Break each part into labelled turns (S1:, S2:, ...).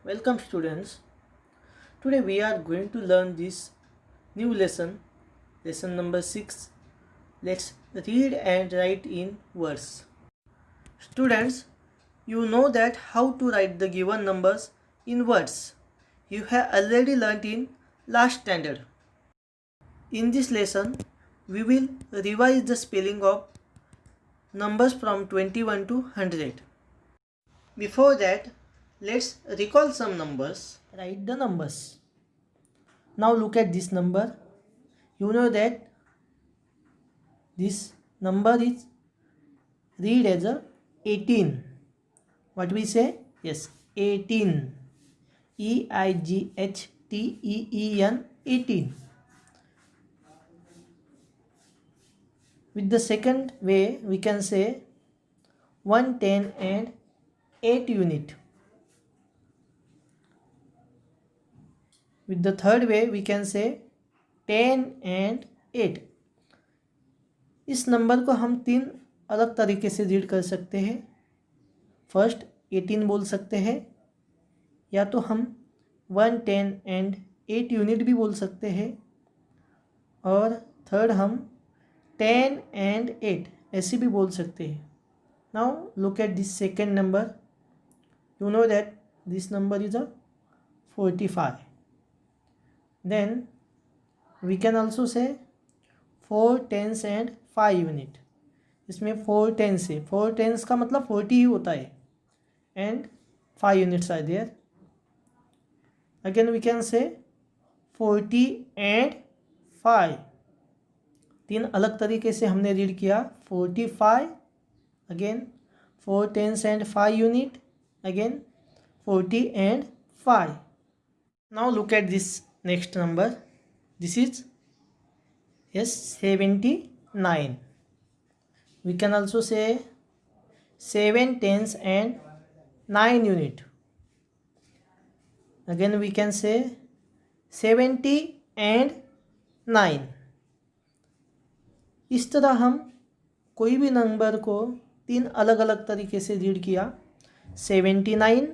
S1: Welcome students. Today we are going to learn this new lesson number 6. Let's read and write in words. Students, you know that how to write the given numbers in words. You have already learnt in last standard. In this lesson, we will revise the spelling of numbers from 21 to 100. Before that, let's recall some numbers. Write the numbers. Now look at this number. You know that this number is read as a 18. What we say? Yes, 18. EIGHTEEN 18. With the second way we can say 110 and 8 unit. With the third way we can say 10 and 8. इस number को हम तीन अलग तरीके से read कर सकते हैं. फर्स्ट 18 बोल सकते हैं, या तो हम 110 एंड 8 यूनिट भी बोल सकते हैं, और थर्ड हम 10 एंड 8 ऐसे भी बोल सकते हैं. Now look at this second number. You know that this number is a 45. Then we can also say 4 tens and 5 unit. इसमें 4 टेंस है. 4 टेंस का मतलब 40 ही होता है, and 5 units are there. Again we can say 40 and 5. तीन अलग तरीके से हमने रीड किया. 45, again 4 tens and 5 unit, again 40 and 5. Now look at this next number. This is yes 79. We can also say 7 tens and 9 unit. Again we can say 70 and 9. इस तरह हम कोई भी नंबर को तीन अलग अलग तरीके से रीड किया. 79,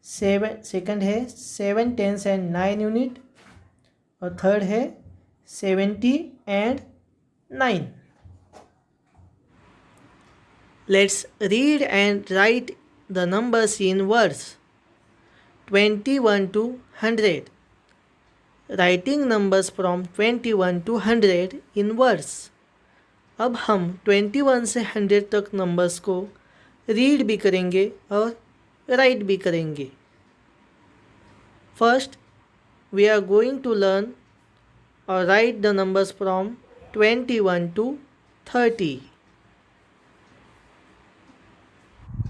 S1: सेकंड है 7 टेंस एंड 9 यूनिट, और थर्ड है 70 and 9. Let's read and write the numbers in words. 21 to 100. Writing numbers from 21 to 100 in words. अब हम 21 से 100 तक नंबर्स को रीड भी करेंगे और राइट भी करेंगे. First we are going to learn or write the numbers from 21 to 30.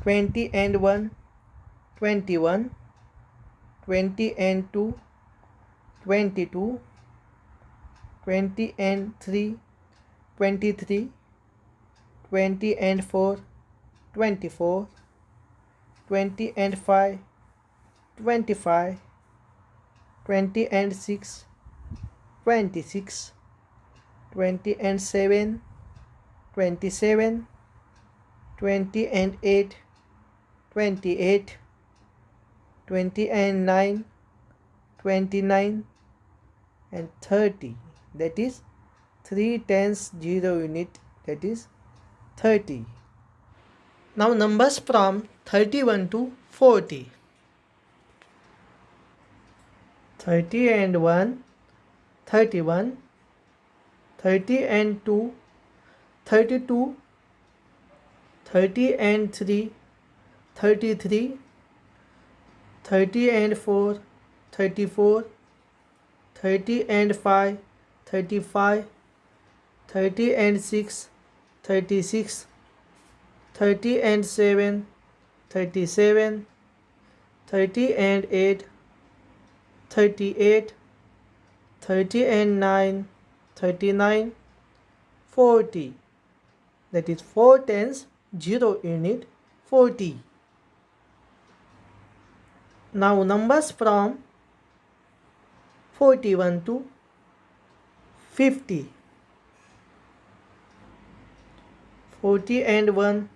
S1: 20 and 1, 21. 20 and 2, 22. 20 and 3, 23. 20 and 4, 24. 20 and 5, 25. 20 and 6, 26. 20 and 7, 27. 20 and 8, 28. 20 and 9, 29. And 30, that is 3 tens 0 unit, that is 30. Now numbers from 31 to 40. 30 and 1, 31. 30 and 2, 32. 30 and 3, 33. 30 and 4, 34. 30 and 5, 35. 30 and 6, 36. 30 and 7, 37. 30 and 8, 38. 30 and 9, 39. 40, that is 4 tens 0 unit, 40. Now numbers from 41 to 50. 40 and 1,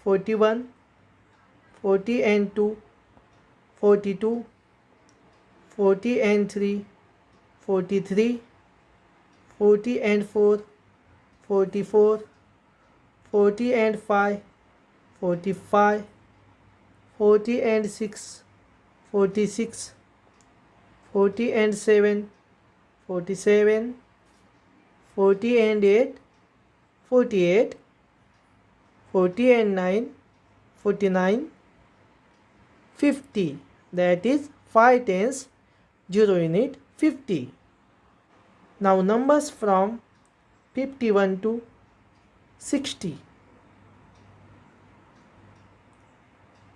S1: 41. 40 and 2, 42, 40 and 3, 43, 40 and 4, 44, 40 and 5, 45, 40 and 6, 46, 40 and 7, 47, 40 and 8, 48, 40 and 9, 49, 50. That is 5 tens, 0 unit, 50. Now numbers from 51 to 60.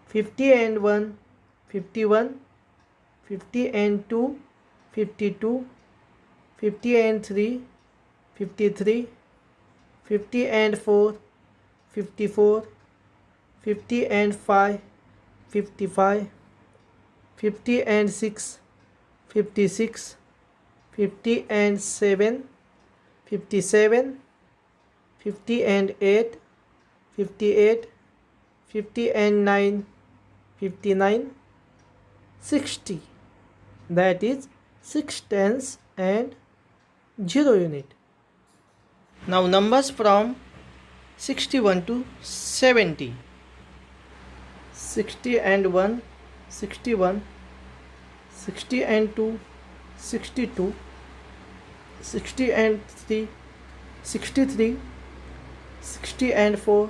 S1: 50 and 1, 51, 50 and 2, 52, 50 and 3, 53, 50 and 4, 54, 50 and 5, 55, 50 and 6, 56, 50 and 7, 57, 50 and 8, 58, 50 and 9, 59, 60. That is 6 tens and 0 unit. Now numbers from 61 to 70. 60 and 1, 61, 60 and 2, 62, 60 and 3, 63, 60 and 4,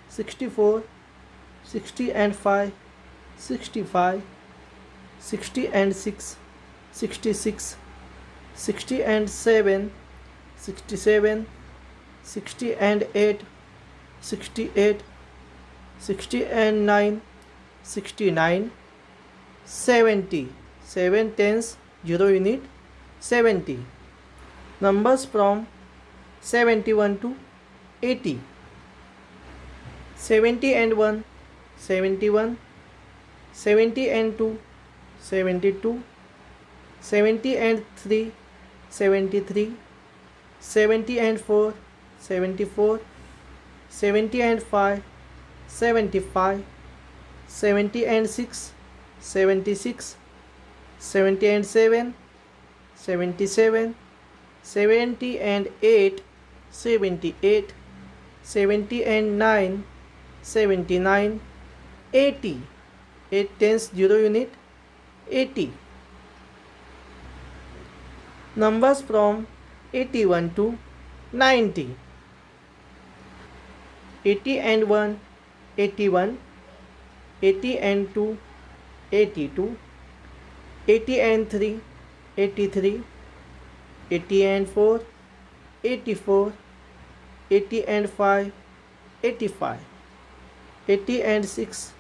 S1: 64, 60 and 5, 65, 60 and 6, 66, 60 and 7, 67, 60 and 8, 68, 60 and 9, 69, 70. 7 tens, 0 unit, 70. Numbers from 71 to 80. 70 and 1, 71, 70 and 2, 72, 70 and 3, 73, 70 and 4, 74, 70 and 5, 75, 70 and 6, 76, 70 and 7, 77, 70 and 8, 78, 70 and 9, 79, 80. 8 tens, 0 unit, 80. Numbers from 81 to 90. 80 and 1, 81, 80 and 2, 82, 80 and 3, 83, 80 and 4, 84, 80 and 5, 85, 80 and 6,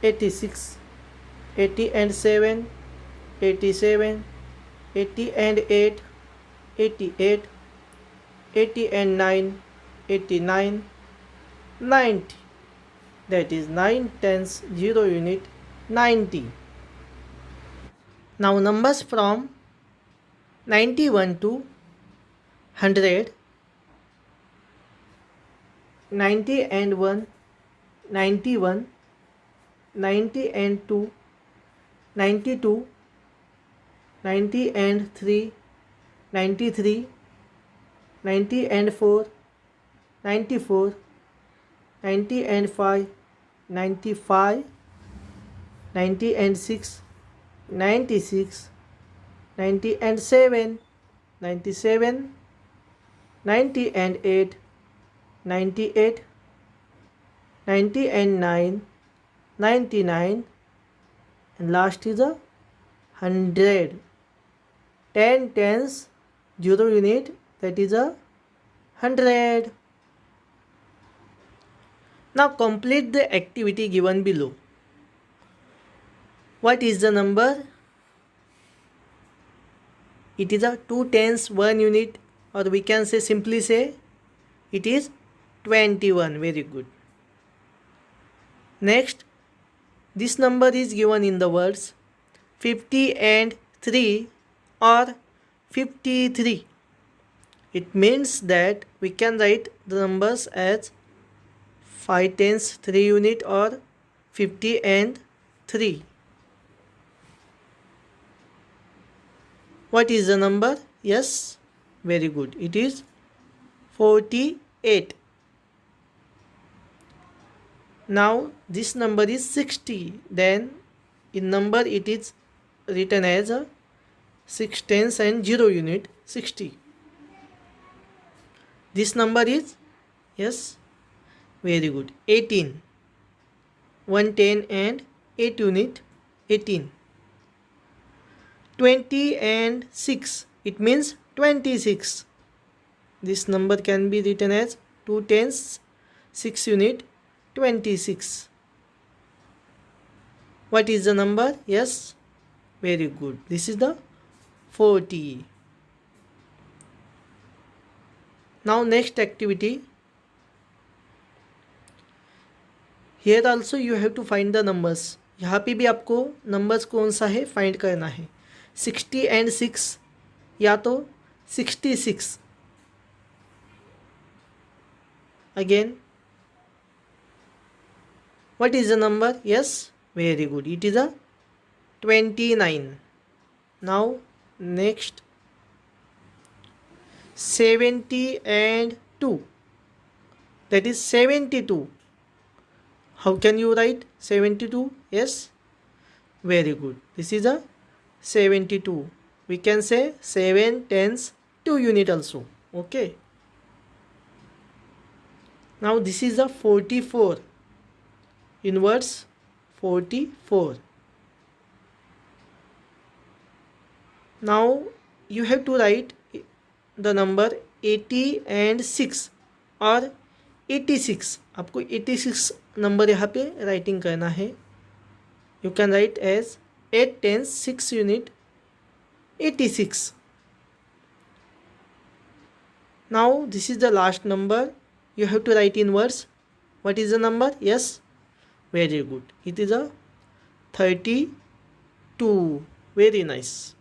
S1: 86, 80 and 7, 87, 80 and 8, 88, 80 and 9, 89, 90. That is 9 tens, 0 unit, 90. Now numbers from 91 to 100. 90 and 1, 91, 90 and 2, 92, 90 and 3, 93, 90 and 4, 94, 90 and 5, 95, 90 and 6, 96, 90 and 7, 97, 90 and 8, 98, 90 and 9, 99, and last is a 100. 10 tens, 0 unit, that is a 100. Now complete the activity given below. What is the number? It is a 2 tens, 1 unit, or we can say simply say it is 21. Very good. Next, this number is given in the words 50 and 3 or 53. It means that we can write the numbers as 5 tens, 3 unit or 50 and 3. What is the number? Yes, very good. It is 48. Now this number is 60. Then in number it is written as a 6 tens and 0 unit 60. This number is, yes, very good, 18. 110 and 8 unit 18. 20 and 6, it means 26. This number can be written as 2 tens 6 unit 26. What is the number? Yes, very good. This is the 40. Now next activity. Here also you have to find the numbers. यहाँ पे भी आपको numbers कौन सा है find करना है. 60 and 6 या तो 66. Again, what is the number? Yes, very good. It is a 29. Now next, 70 and 2, that is 72. How can you write 72? Yes, very good. This is a 72. We can say 7 tens 2 unit also. Okay. Now this is a 44. Inverse 44. Now you have to write the number 80 and 6 और 86. आपको 86 number यहाँ पे writing करना है. You can write as 8 tens 6 unit 86. Now this is the last number. You have to write in words. What is the number? Yes, very good. It is a 32. Very nice.